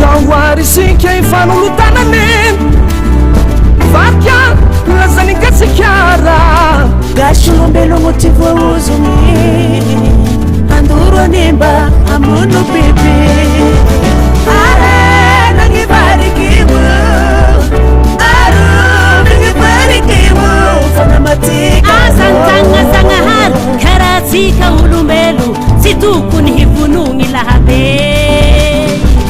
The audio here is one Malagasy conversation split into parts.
zahoarisika ifanolotanane varika lazanikatsikiara gasolombelogno ty voozony andoro animba amono bebe nangivarikimo aro nangivarikimo fanamatikaasantangasanahary karatsika olombelo tsy tokony hivonogny lahabe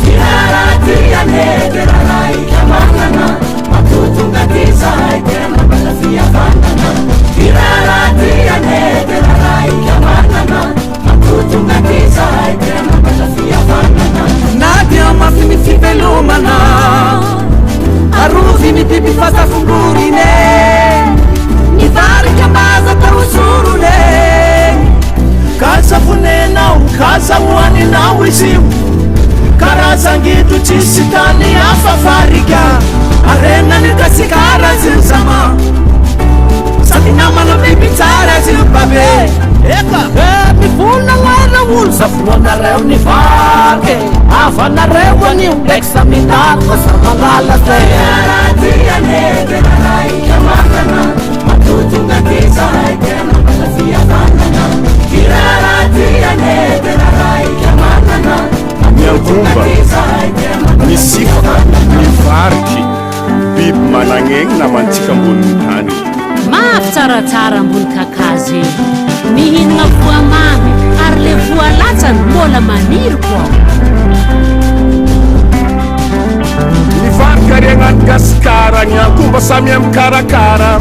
tiraratianeteraraikamanana matotongatizaitegna balafiavanana tiraratianeteraraikamanana matotongatizaitegna balafiavanana nadia mafiny fivelomana aroviny biby fatafongorine nivarika maza taosorone kasafonenao kasahoaninao izio karazangito tsisy tany afafarika arenany kasikara zilzama sady namana biby tsara zio babe eka mivolagna olo safonareo ni vake avanareo anio ndraiky saminako sa mangala tiraratianeteraraikamanana matotongatizaitegna balafiavanana tiraratianeteraraikamanana miankomba misifaka mivariky biby managnegny namantsika amboniny tany mafy tsaratsara ambony kakazy mihinagna voa mamy ary le voa latsany mbola maniry koa mivariky ary agnaty gasikara ny ankomba samy amikarakara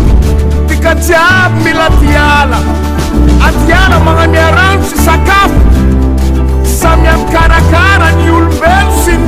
tika jiaby mila tiala atiala magnamia rano sy sakafo samy amikarakara ny olombelo sy ny